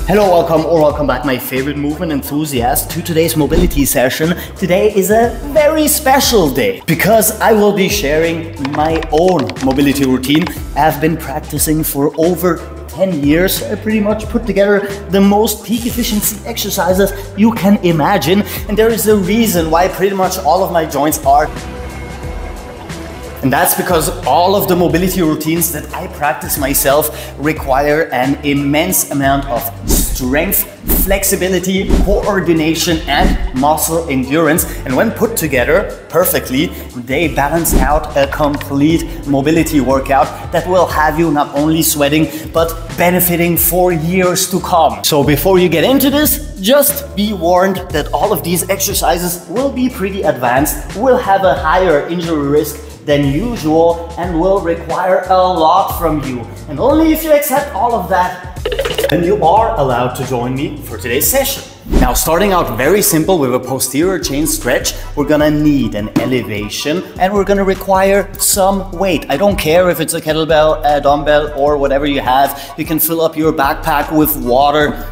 Hello, welcome back, my favorite movement enthusiast, to today's mobility session. Today is a very special day because I will be sharing my own mobility routine. I've been practicing for over 10 years. I pretty much put together the most peak efficiency exercises you can imagine, and there is a reason why pretty much all of my joints are. And that's because all of the mobility routines that I practice myself require an immense amount of strength, flexibility, coordination, and muscle endurance. And when put together perfectly, they balance out a complete mobility workout that will have you not only sweating, but benefiting for years to come. So before you get into this, just be warned that all of these exercises will be pretty advanced, will have a higher injury risk than usual, and will require a lot from you. And only if you accept all of that, then you are allowed to join me for today's session. Now, starting out very simple with a posterior chain stretch, we're gonna need an elevation and we're gonna require some weight. I don't care if it's a kettlebell, a dumbbell, or whatever you have. You can fill up your backpack with water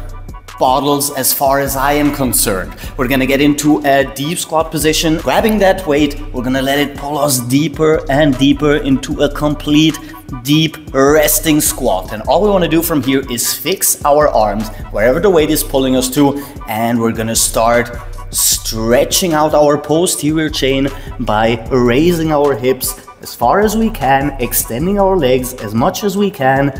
bottles as far as I am concerned. We're gonna get into a deep squat position. Grabbing that weight, we're gonna let it pull us deeper and deeper into a complete deep resting squat. And all we wanna do from here is fix our arms wherever the weight is pulling us to, and we're gonna start stretching out our posterior chain by raising our hips as far as we can, extending our legs as much as we can,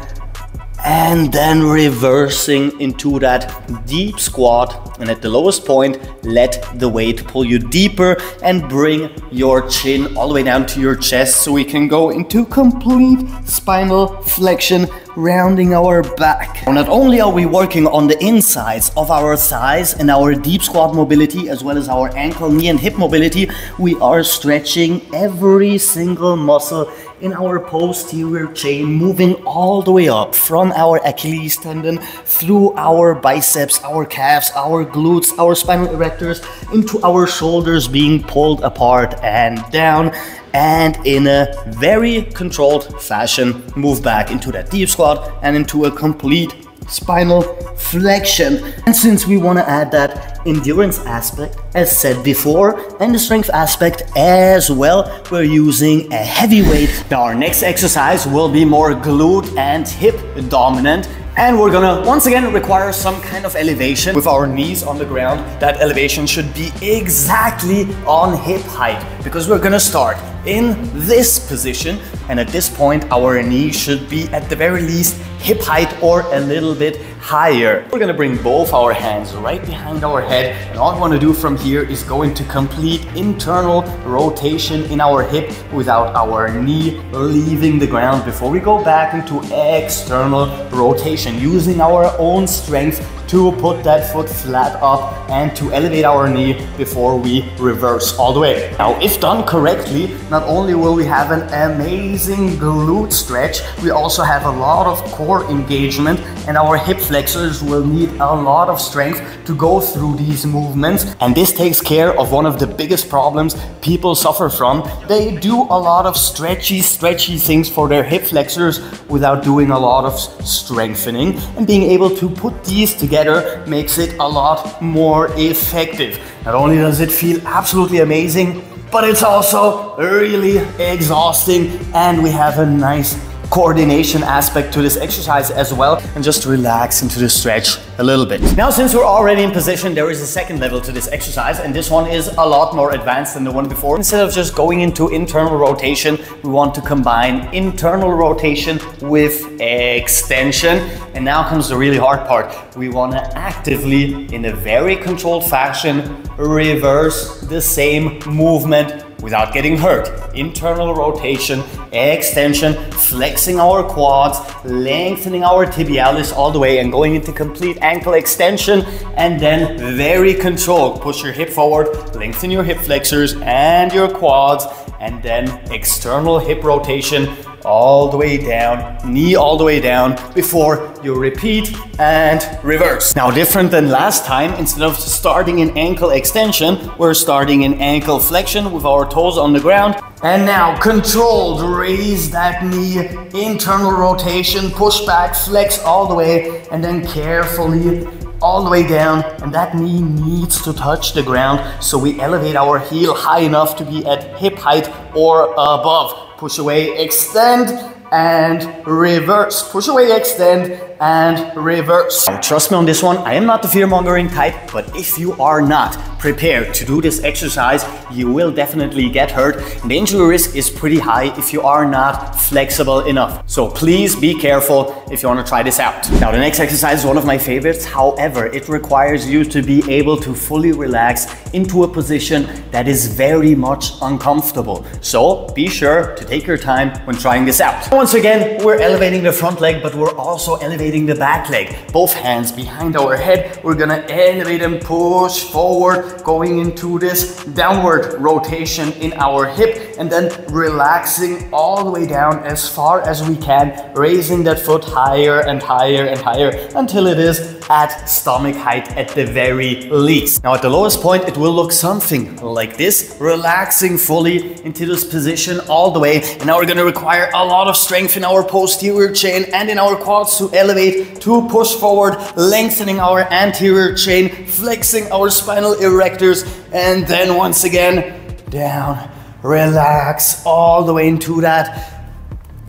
and then reversing into that deep squat. And at the lowest point, let the weight pull you deeper and bring your chin all the way down to your chest so we can go into complete spinal flexion, rounding our back. Now, not only are we working on the insides of our thighs and our deep squat mobility, as well as our ankle, knee, and hip mobility, we are stretching every single muscle in our posterior chain, moving all the way up from our Achilles tendon through our biceps, our calves, our glutes, our spinal erectors, into our shoulders being pulled apart and down, and in a very controlled fashion move back into that deep squat and into a complete spinal flexion. And since we want to add that endurance aspect, as said before, and the strength aspect as well, we're using a heavy weight. Now, our next exercise will be more glute and hip dominant, and we're gonna once again require some kind of elevation with our knees on the ground. That elevation should be exactly on hip height, because we're gonna start in this position, and at this point our knee should be at the very least hip height or a little bit higher. We're gonna bring both our hands right behind our head, and all we want to do from here is go into complete internal rotation in our hip without our knee leaving the ground before we go back into external rotation, using our own strength to put that foot flat up and to elevate our knee before we reverse all the way. Now, if done correctly, not only will we have an amazing glute stretch, we also have a lot of core engagement, and our hip flexors will need a lot of strength to go through these movements. And this takes care of one of the biggest problems people suffer from. They do a lot of stretchy things for their hip flexors without doing a lot of strengthening, and being able to put these together makes it a lot more effective. Not only does it feel absolutely amazing, but it's also really exhausting, and we have a nice coordination aspect to this exercise as well, and just relax into the stretch a little bit. Now, since we're already in position, there is a second level to this exercise, and this one is a lot more advanced than the one before. Instead of just going into internal rotation, we want to combine internal rotation with extension. And now comes the really hard part. We want to actively, in a very controlled fashion, reverse the same movement without getting hurt. Internal rotation, extension, flexing our quads, lengthening our tibialis all the way, and going into complete ankle extension, and then very controlled. Push your hip forward, lengthen your hip flexors and your quads, and then external hip rotation all the way down, knee all the way down before you repeat and reverse. Now, different than last time, instead of starting in ankle extension, we're starting in ankle flexion with our toes on the ground. And now controlled, raise that knee, internal rotation, push back, flex all the way, and then carefully all the way down, and that knee needs to touch the ground, so we elevate our heel high enough to be at hip height or above. Push away, extend, and reverse. Push away, extend, and reverse. Now, trust me on this one, I am not the fear-mongering type, but if you are not prepared to do this exercise, you will definitely get hurt, and the injury risk is pretty high if you are not flexible enough. So please be careful if you want to try this out. Now, the next exercise is one of my favorites. However, it requires you to be able to fully relax into a position that is very much uncomfortable. So be sure to take your time when trying this out. Once again, we're elevating the front leg, but we're also elevating the back leg. Both hands behind our head. We're gonna elevate and push forward, going into this downward rotation in our hip, and then relaxing all the way down as far as we can, raising that foot higher and higher and higher until it is at stomach height at the very least. Now, at the lowest point, it will look something like this, relaxing fully into this position all the way. And now we're gonna require a lot of strength in our posterior chain and in our quads to elevate, to push forward, lengthening our anterior chain, flexing our spinal erectors, and then once again, down, relax all the way into that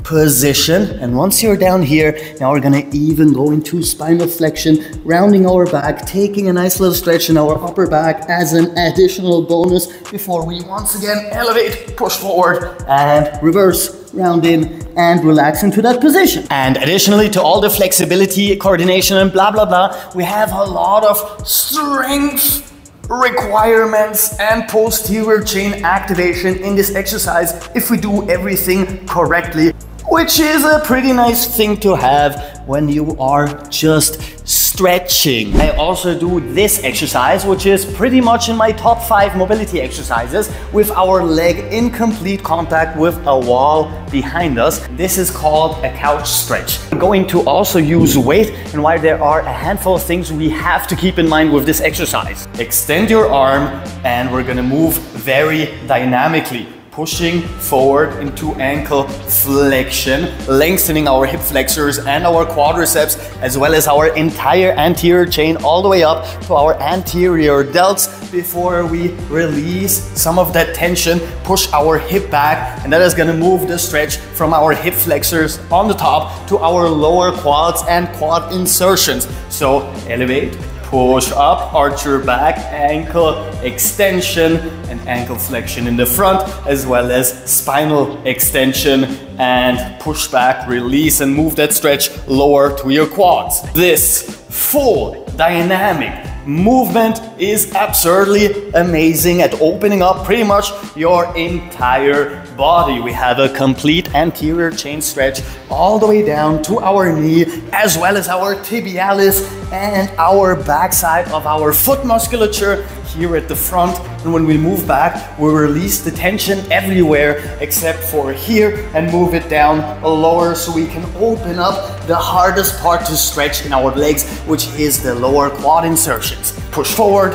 position. And once you're down here, now we're gonna even go into spinal flexion, rounding our back, taking a nice little stretch in our upper back as an additional bonus before we once again elevate, push forward, and reverse, round in, and relax into that position. And additionally to all the flexibility, coordination, and blah, blah, blah, we have a lot of strength requirements and posterior chain activation in this exercise if we do everything correctly, which is a pretty nice thing to have when you are just stretching. I also do this exercise, which is pretty much in my top 5 mobility exercises, with our leg in complete contact with a wall behind us. This is called a couch stretch. I'm going to also use weight, and while there are a handful of things we have to keep in mind with this exercise. Extend your arm, and we're gonna move very dynamically, pushing forward into ankle flexion, lengthening our hip flexors and our quadriceps, as well as our entire anterior chain all the way up to our anterior delts before we release some of that tension, push our hip back, and that is gonna move the stretch from our hip flexors on the top to our lower quads and quad insertions. So elevate, push up, arch your back, ankle extension and ankle flexion in the front, as well as spinal extension and push back, release, and move that stretch lower to your quads. This full dynamic movement is absurdly amazing at opening up pretty much your entire body. We have a complete anterior chain stretch all the way down to our knee, as well as our tibialis and our backside of our foot musculature here at the front. And when we move back, we release the tension everywhere except for here and move it down lower so we can open up the hardest part to stretch in our legs, which is the lower quad insertions. Push forward,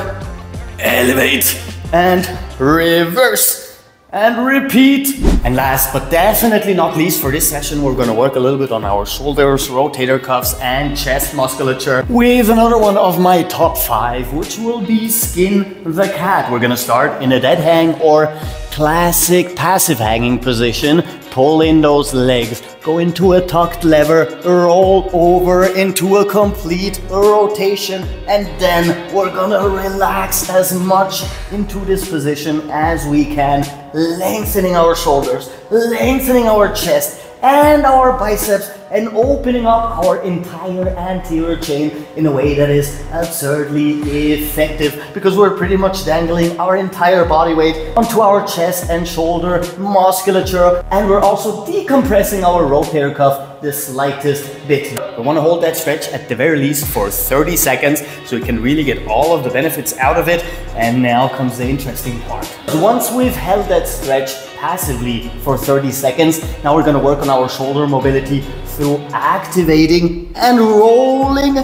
elevate, and reverse. And repeat. And last but definitely not least for this session, we're gonna work a little bit on our shoulders, rotator cuffs, and chest musculature with another one of my top 5, which will be skin the cat. We're gonna start in a dead hang or classic passive hanging position. Pull in those legs, go into a tucked lever, roll over into a complete rotation, and then we're gonna relax as much into this position as we can, lengthening our shoulders, lengthening our chest and our biceps, and opening up our entire anterior chain in a way that is absurdly effective, because we're pretty much dangling our entire body weight onto our chest and shoulder musculature, and we're also decompressing our rotator cuff the slightest bit. We want to hold that stretch at the very least for 30 seconds so we can really get all of the benefits out of it. And now comes the interesting part. Once we've held that stretch passively for 30 seconds, now we're going to work on our shoulder mobility through activating and rolling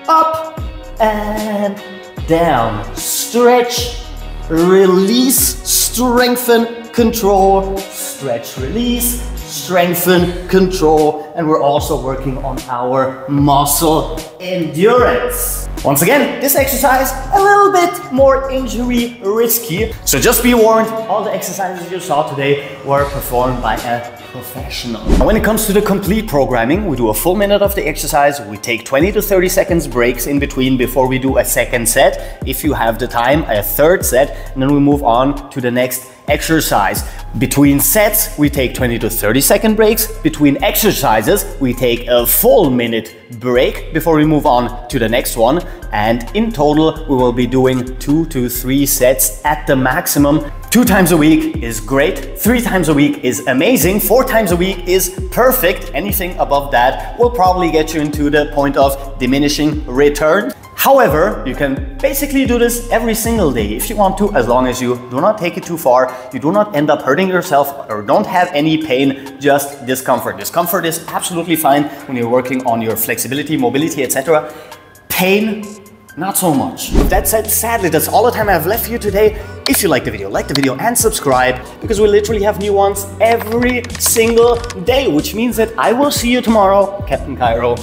up and down. Stretch, release, strengthen, control, stretch, release, strengthen, control, and we're also working on our muscle endurance. Once again, this exercise a little bit more injury risky, so just be warned, all the exercises you saw today were performed by a professional. When it comes to the complete programming, we do a full minute of the exercise, we take 20 to 30 seconds breaks in between before we do a second set, if you have the time, a third set, and then we move on to the next exercise. Between sets, we take 20 to 30 second breaks. Between exercises, we take a full minute break before we move on to the next one. And in total, we will be doing 2 to 3 sets at the maximum. 2 times a week is great, 3 times a week is amazing, 4 times a week is perfect. Anything above that will probably get you into the point of diminishing return. However, you can basically do this every single day if you want to, as long as you do not take it too far, you do not end up hurting yourself or don't have any pain, just discomfort. Discomfort is absolutely fine when you're working on your flexibility, mobility, etc. Pain, not so much. With that said, sadly, that's all the time I have left for you today. If you like the video and subscribe, because we literally have new ones every single day, which means that I will see you tomorrow. Captain Cairo,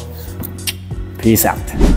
peace out.